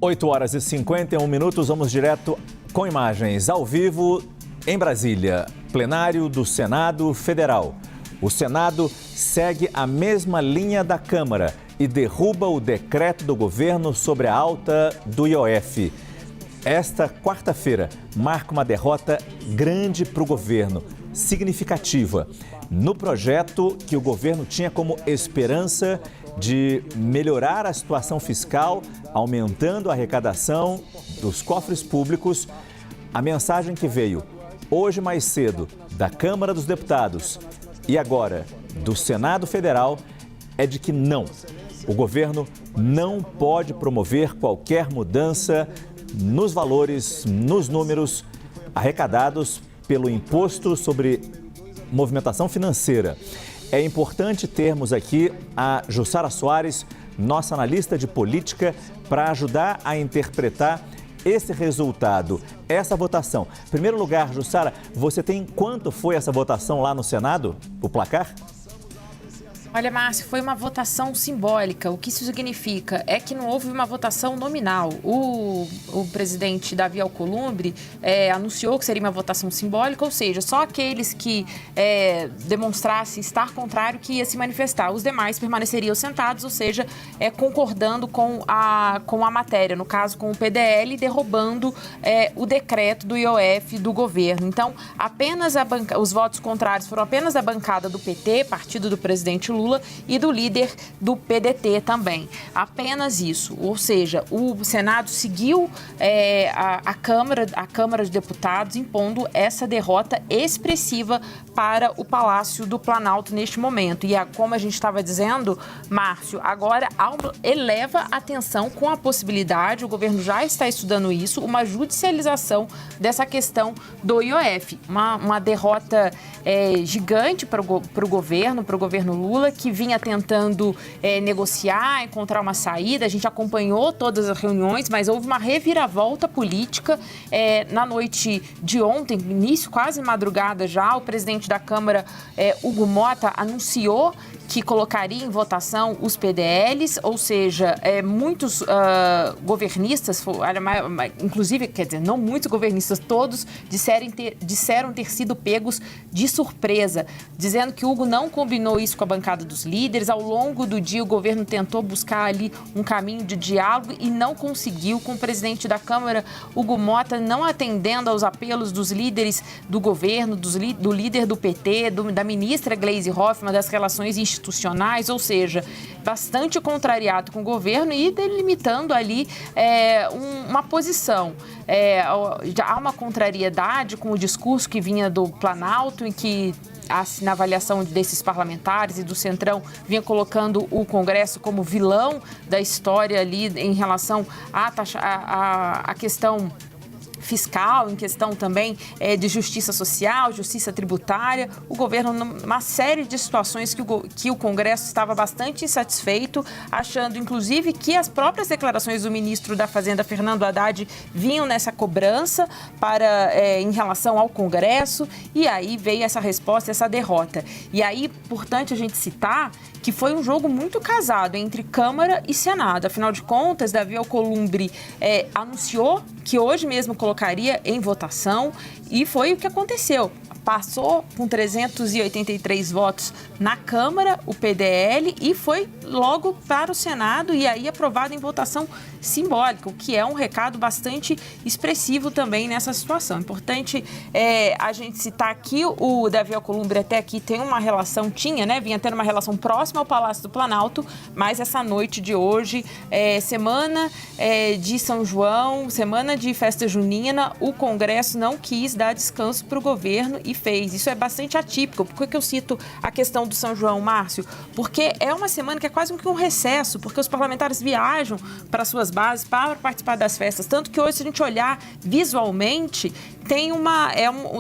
8h51, vamos direto com imagens ao vivo em Brasília, plenário do Senado Federal. O Senado segue a mesma linha da Câmara e derruba o decreto do governo sobre a alta do IOF. Esta quarta-feira marca uma derrota grande para o governo, significativa. No projeto que o governo tinha como esperança de melhorar a situação fiscal, aumentando a arrecadação dos cofres públicos, a mensagem que veio hoje mais cedo da Câmara dos Deputados e agora do Senado Federal é de que não. O governo não pode promover qualquer mudança nos valores, nos números arrecadados pelo imposto sobre movimentação financeira. É importante termos aqui a Jussara Soares, nossa analista de política, para ajudar a interpretar esse resultado, essa votação. Em primeiro lugar, Jussara, você tem quanto foi essa votação lá no Senado, o placar? Olha, Márcio, foi uma votação simbólica. O que isso significa? É que não houve uma votação nominal. O presidente Davi Alcolumbre anunciou que seria uma votação simbólica, ou seja, só aqueles que demonstrassem estar contrário que ia se manifestar. Os demais permaneceriam sentados, ou seja, concordando com a matéria, no caso com o PDL, derrubando o decreto do IOF do governo. Então, apenas os votos contrários foram apenas da bancada do PT, partido do presidente Lula, e do líder do PDT também. Apenas isso. Ou seja, o Senado seguiu a Câmara de Deputados impondo essa derrota expressiva para o Palácio do Planalto neste momento. E como a gente estava dizendo, Márcio, agora eleva a atenção com a possibilidade, o governo já está estudando isso, uma judicialização dessa questão do IOF. Uma derrota gigante para o governo Lula, que vinha tentando negociar, encontrar uma saída. A gente acompanhou todas as reuniões, mas houve uma reviravolta política na noite de ontem, início, quase madrugada já. O presidente da Câmara, Hugo Motta, anunciou que colocaria em votação os PDLs, ou seja, muitos governistas, inclusive, quer dizer, não muitos governistas, todos disseram ter sido pegos de surpresa, dizendo que Hugo não combinou isso com a bancada dos líderes. Ao longo do dia, o governo tentou buscar ali um caminho de diálogo e não conseguiu, com o presidente da Câmara, Hugo Motta, não atendendo aos apelos dos líderes do governo, do líder do PT, da ministra Gleisi Hoffmann, das relações institucionais, ou seja, bastante contrariado com o governo e delimitando ali uma posição. Já há uma contrariedade com o discurso que vinha do Planalto, em que, na avaliação desses parlamentares e do Centrão, vinha colocando o Congresso como vilão da história ali em relação à questão fiscal, em questão também de justiça social, justiça tributária. O governo, uma série de situações que o Congresso estava bastante insatisfeito, achando, inclusive, que as próprias declarações do ministro da Fazenda, Fernando Haddad, vinham nessa cobrança em relação ao Congresso, e aí veio essa resposta, essa derrota. E aí, importante a gente citar que foi um jogo muito casado entre Câmara e Senado. Afinal de contas, Davi Alcolumbre anunciou que hoje mesmo colocaria em votação, e foi o que aconteceu. Passou com 383 votos na Câmara, o PDL, e foi logo para o Senado e aí aprovado em votação simbólica, o que é um recado bastante expressivo também nessa situação. Importante a gente citar aqui, o Davi Alcolumbre até aqui tem uma relação, vinha tendo uma relação próxima ao Palácio do Planalto, mas essa noite de hoje, semana de São João, semana de festa junina, o Congresso não quis dar descanso para o governo e fez. Isso é bastante atípico. Por que eu cito a questão do São João, Márcio? Porque é uma semana que é quase que um recesso, porque os parlamentares viajam para suas bases para participar das festas. Tanto que hoje, se a gente olhar visualmente,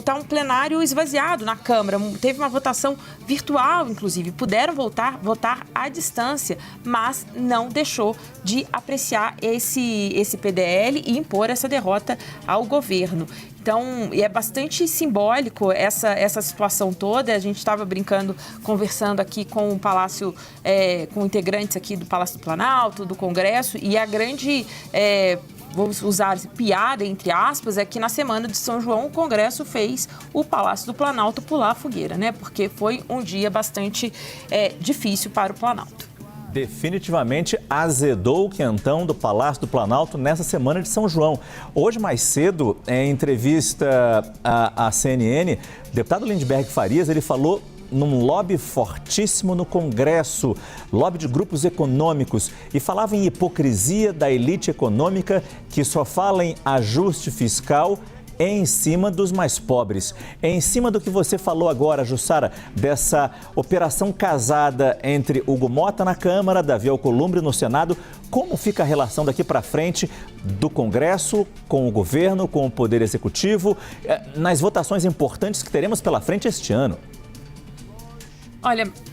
tá um plenário esvaziado na Câmara. Teve uma votação virtual, inclusive. Puderam votar à distância, mas não deixou de apreciar esse PDL e impor essa derrota ao governo. Então, é bastante simbólico essa situação toda. A gente estava conversando aqui com o Palácio, com integrantes aqui do Palácio do Planalto, do Congresso, e a grande... vamos usar piada, entre aspas, é que na semana de São João o Congresso fez o Palácio do Planalto pular a fogueira, né? Porque foi um dia bastante difícil para o Planalto. Definitivamente azedou o quentão do Palácio do Planalto nessa semana de São João. Hoje, mais cedo, em entrevista à CNN, o deputado Lindbergh Farias, ele falou num lobby fortíssimo no Congresso, lobby de grupos econômicos, e falava em hipocrisia da elite econômica que só fala em ajuste fiscal em cima dos mais pobres. Em cima do que você falou agora, Jussara, dessa operação casada entre Hugo Motta na Câmara, Davi Alcolumbre no Senado, como fica a relação daqui para frente do Congresso com o governo, com o Poder Executivo, nas votações importantes que teremos pela frente este ano?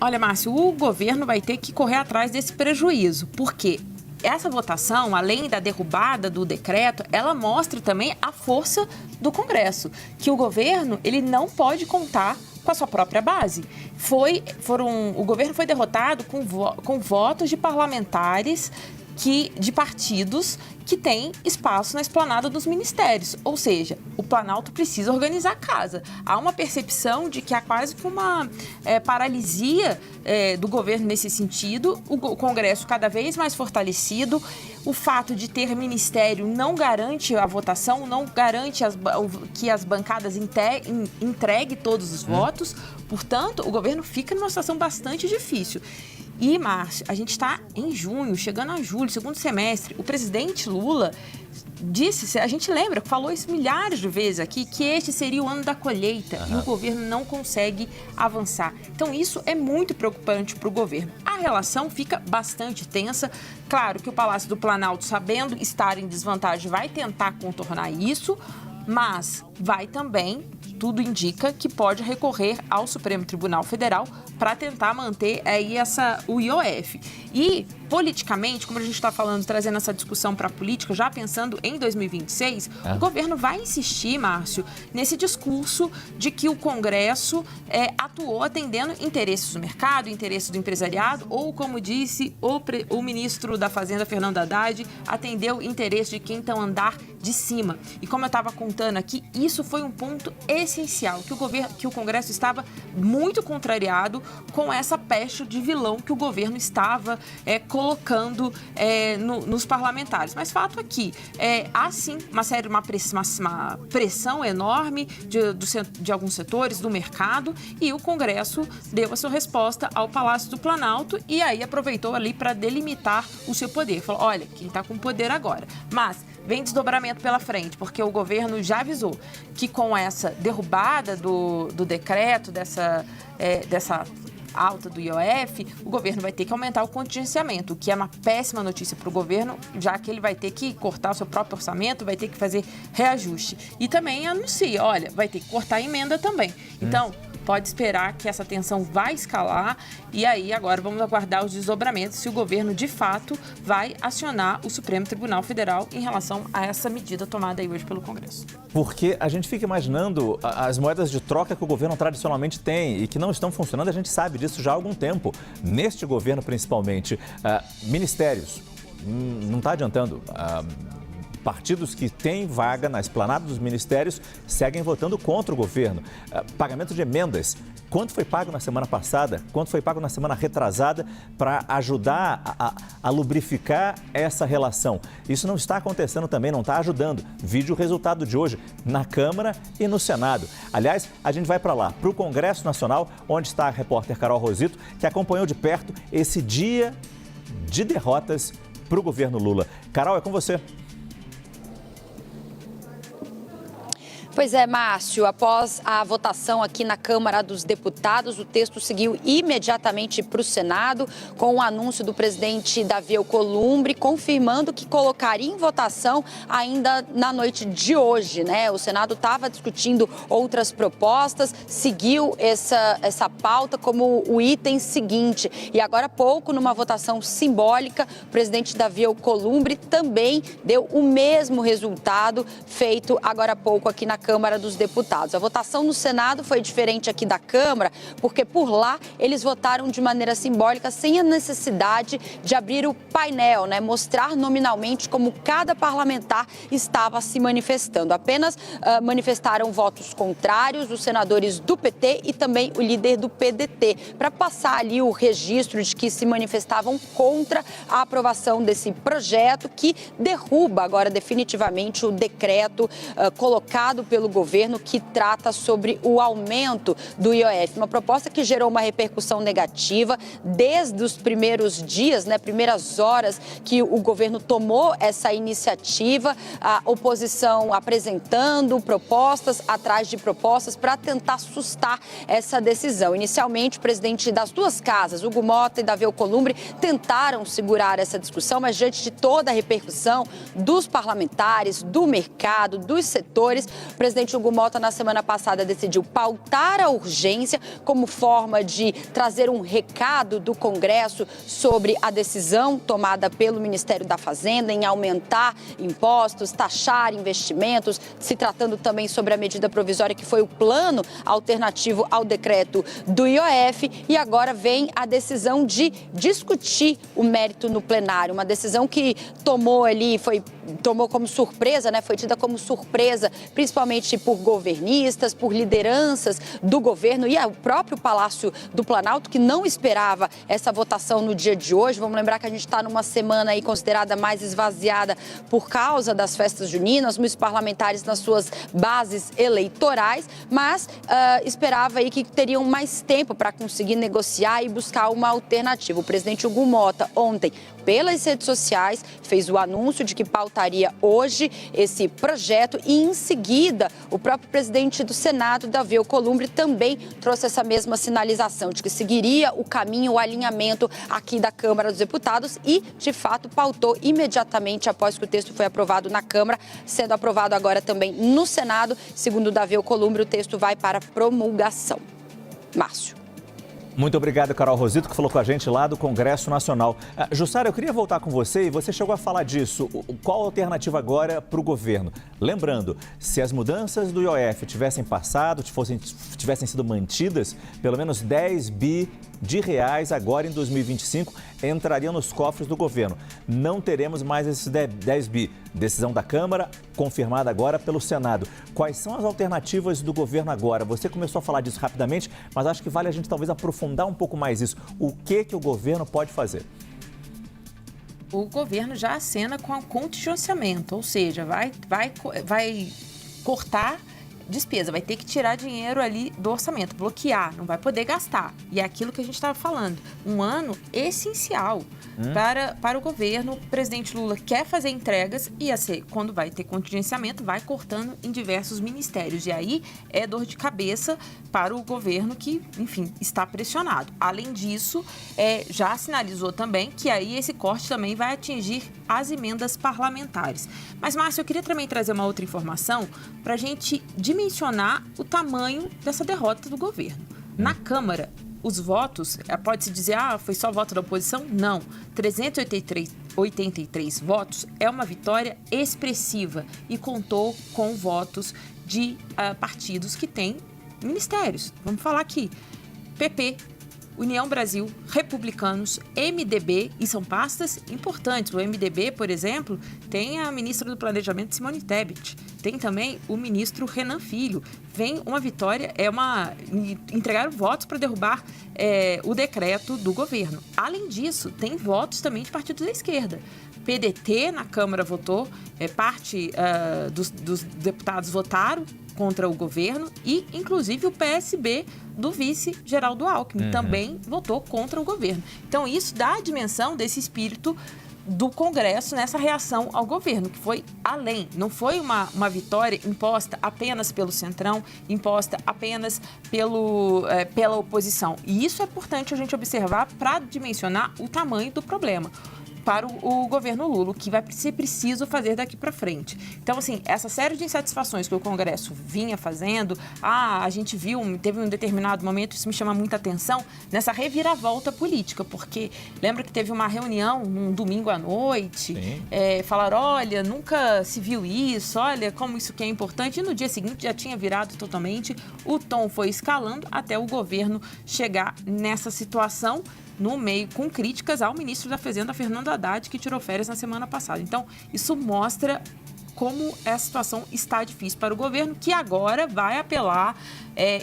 Olha, Márcio, o governo vai ter que correr atrás desse prejuízo, porque essa votação, além da derrubada do decreto, ela mostra também a força do Congresso, que o governo ele não pode contar com a sua própria base. O governo foi derrotado com votos de parlamentares de partidos que têm espaço na esplanada dos ministérios. Ou seja, o Planalto precisa organizar a casa. Há uma percepção de que há quase que uma paralisia do governo nesse sentido. O Congresso cada vez mais fortalecido. O fato de ter ministério não garante a votação, não garante que as bancadas entreguem todos os votos. Portanto, o governo fica numa situação bastante difícil. E, Márcio, a gente está em junho, chegando a julho, segundo semestre. O presidente Lula disse, a gente lembra, falou isso milhares de vezes aqui, que este seria o ano da colheita e o governo não consegue avançar. Então, isso é muito preocupante para o governo. A relação fica bastante tensa. Claro que o Palácio do Planalto, sabendo estar em desvantagem, vai tentar contornar isso, mas vai também, tudo indica, que pode recorrer ao Supremo Tribunal Federal para tentar manter aí o IOF. E, politicamente, como a gente está falando, trazendo essa discussão para a política, já pensando em 2026, o governo vai insistir, Márcio, nesse discurso de que o Congresso atuou atendendo interesses do mercado, interesses do empresariado, ou, como disse o ministro da Fazenda, Fernando Haddad, atendeu o interesse de quem está no andar de cima. E como eu estava contando aqui, isso foi um ponto essencial, que o Congresso estava muito contrariado com essa pecha de vilão que o governo estava colocando nos parlamentares. Mas fato aqui, há sim uma pressão enorme de alguns setores do mercado, e o Congresso deu a sua resposta ao Palácio do Planalto e aí aproveitou ali para delimitar o seu poder. Falou, olha, quem está com poder agora. Mas vem desdobramento pela frente, porque o governo já avisou que com essa derrubada do decreto, dessa alta do IOF, o governo vai ter que aumentar o contingenciamento, o que é uma péssima notícia para o governo, já que ele vai ter que cortar o seu próprio orçamento, vai ter que fazer reajuste. E também anuncia, olha, vai ter que cortar a emenda também. Então, pode esperar que essa tensão vai escalar e aí agora vamos aguardar os desdobramentos se o governo de fato vai acionar o Supremo Tribunal Federal em relação a essa medida tomada aí hoje pelo Congresso. Porque a gente fica imaginando as moedas de troca que o governo tradicionalmente tem e que não estão funcionando, a gente sabe disso já há algum tempo. Neste governo, principalmente, ministérios, não está adiantando. Partidos que têm vaga na esplanada dos ministérios seguem votando contra o governo. Pagamento de emendas. Quanto foi pago na semana passada? Quanto foi pago na semana retrasada para ajudar a lubrificar essa relação? Isso não está acontecendo também, não está ajudando. Vide o resultado de hoje na Câmara e no Senado. Aliás, a gente vai para lá, para o Congresso Nacional, onde está a repórter Carol Rosito, que acompanhou de perto esse dia de derrotas para o governo Lula. Carol, é com você. Pois é, Márcio, após a votação aqui na Câmara dos Deputados, o texto seguiu imediatamente para o Senado, com o anúncio do presidente Davi Alcolumbre, confirmando que colocaria em votação ainda na noite de hoje, né? O Senado estava discutindo outras propostas, seguiu essa pauta como o item seguinte. E agora há pouco, numa votação simbólica, o presidente Davi Alcolumbre também deu o mesmo resultado feito agora há pouco aqui na Câmara dos Deputados. A votação no Senado foi diferente aqui da Câmara, porque por lá eles votaram de maneira simbólica, sem a necessidade de abrir o painel, né? Mostrar nominalmente como cada parlamentar estava se manifestando. Apenas manifestaram votos contrários os senadores do PT e também o líder do PDT, para passar ali o registro de que se manifestavam contra a aprovação desse projeto que derruba agora definitivamente o decreto colocado pelo governo que trata sobre o aumento do IOF. Uma proposta que gerou uma repercussão negativa desde os primeiros dias, né, primeiras horas que o governo tomou essa iniciativa, a oposição apresentando propostas atrás de propostas para tentar assustar essa decisão. Inicialmente, o presidente das duas casas, Hugo Motta e Davi Alcolumbre, tentaram segurar essa discussão, mas diante de toda a repercussão dos parlamentares, do mercado, dos setores, o presidente Hugo Motta, na semana passada, decidiu pautar a urgência como forma de trazer um recado do Congresso sobre a decisão tomada pelo Ministério da Fazenda em aumentar impostos, taxar investimentos, se tratando também sobre a medida provisória que foi o plano alternativo ao decreto do IOF. E agora vem a decisão de discutir o mérito no plenário, uma decisão que tomou como surpresa, né? Foi tida como surpresa, principalmente por governistas, por lideranças do governo e o próprio Palácio do Planalto, que não esperava essa votação no dia de hoje. Vamos lembrar que a gente está numa semana aí considerada mais esvaziada por causa das festas juninas, muitos parlamentares nas suas bases eleitorais, mas esperava aí que teriam mais tempo para conseguir negociar e buscar uma alternativa. O presidente Hugo Motta, ontem, pelas redes sociais, fez o anúncio de que pautaria hoje esse projeto e, em seguida, o próprio presidente do Senado, Davi Alcolumbre, também trouxe essa mesma sinalização de que seguiria o caminho, o alinhamento aqui da Câmara dos Deputados e, de fato, pautou imediatamente após que o texto foi aprovado na Câmara, sendo aprovado agora também no Senado. Segundo Davi Alcolumbre, o texto vai para promulgação. Márcio. Muito obrigado, Carol Rosito, que falou com a gente lá do Congresso Nacional. Jussara, eu queria voltar com você e você chegou a falar disso. Qual a alternativa agora para o governo? Lembrando, se as mudanças do IOF tivessem passado, tivessem sido mantidas, pelo menos 10 bi de reais agora em 2025 entrariam nos cofres do governo. Não teremos mais esses 10 bi. Decisão da Câmara, confirmada agora pelo Senado. Quais são as alternativas do governo agora? Você começou a falar disso rapidamente, mas acho que vale a gente talvez aprofundar um pouco mais isso. O que o governo pode fazer? O governo já acena com o contingenciamento, ou seja, vai cortar despesa, vai ter que tirar dinheiro ali do orçamento, bloquear, não vai poder gastar. E é aquilo que a gente estava falando, um ano essencial para o governo. O presidente Lula quer fazer entregas e quando vai ter contingenciamento, vai cortando em diversos ministérios. E aí é dor de cabeça para o governo que, enfim, está pressionado. Além disso, já sinalizou também que aí esse corte também vai atingir as emendas parlamentares. Mas, Márcio, eu queria também trazer uma outra informação para a gente dimensionar o tamanho dessa derrota do governo. Na Câmara, os votos, pode-se dizer, foi só voto da oposição? Não. 383 votos é uma vitória expressiva e contou com votos de partidos que têm ministérios. Vamos falar aqui. PP, União Brasil, Republicanos, MDB, e são pastas importantes. O MDB, por exemplo, tem a ministra do Planejamento, Simone Tebet. Tem também o ministro Renan Filho. Vem uma vitória, entregaram votos para derrubar o decreto do governo. Além disso, tem votos também de partidos da esquerda. PDT na Câmara votou, parte dos deputados votaram contra o governo e, inclusive, o PSB do vice Geraldo Alckmin também votou contra o governo. Então, isso dá a dimensão desse espírito do Congresso nessa reação ao governo, que foi além. Não foi uma vitória imposta apenas pelo Centrão, imposta apenas pela oposição. E isso é importante a gente observar para dimensionar o tamanho do problema para o governo Lula, o que vai ser preciso fazer daqui para frente. Então, assim, essa série de insatisfações que o Congresso vinha fazendo, a gente viu, teve um determinado momento, isso me chama muita atenção, nessa reviravolta política, porque lembra que teve uma reunião num domingo à noite, falaram, olha, nunca se viu isso, olha como isso que é importante, e no dia seguinte já tinha virado totalmente, o tom foi escalando até o governo chegar nessa situação, no meio, com críticas ao ministro da Fazenda, Fernando Haddad, que tirou férias na semana passada. Então, isso mostra como essa situação está difícil para o governo, que agora vai apelar,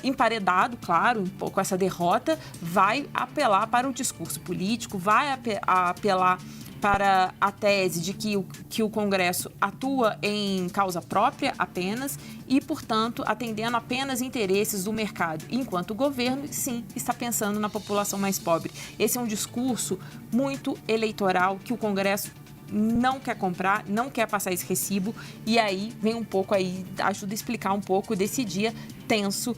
emparedado, claro, com essa derrota, vai apelar para o discurso político, vai apelar para a tese de que o Congresso atua em causa própria apenas e, portanto, atendendo apenas interesses do mercado, enquanto o governo, sim, está pensando na população mais pobre. Esse é um discurso muito eleitoral que o Congresso não quer comprar, não quer passar esse recibo, e aí vem um pouco aí, ajuda a explicar um pouco desse dia tenso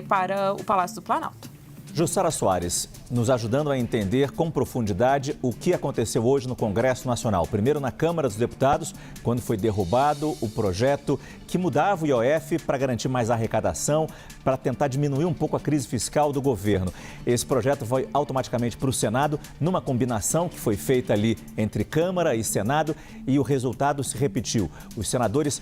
para o Palácio do Planalto. Jussara Soares, nos ajudando a entender com profundidade o que aconteceu hoje no Congresso Nacional. Primeiro na Câmara dos Deputados, quando foi derrubado o projeto que mudava o IOF para garantir mais arrecadação, para tentar diminuir um pouco a crise fiscal do governo. Esse projeto foi automaticamente para o Senado, numa combinação que foi feita ali entre Câmara e Senado, e o resultado se repetiu. Os senadores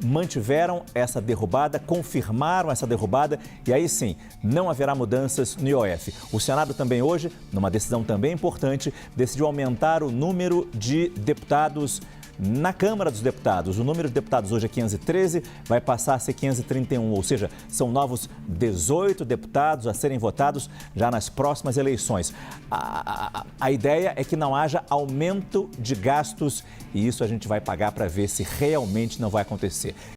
mantiveram essa derrubada, confirmaram essa derrubada e aí sim, não haverá mudanças no IOF. O Senado também hoje, numa decisão também importante, decidiu aumentar o número de deputados na Câmara dos Deputados. O número de deputados hoje é 513, vai passar a ser 531, ou seja, são novos 18 deputados a serem votados já nas próximas eleições. A ideia é que não haja aumento de gastos e isso a gente vai pagar para ver se realmente não vai acontecer.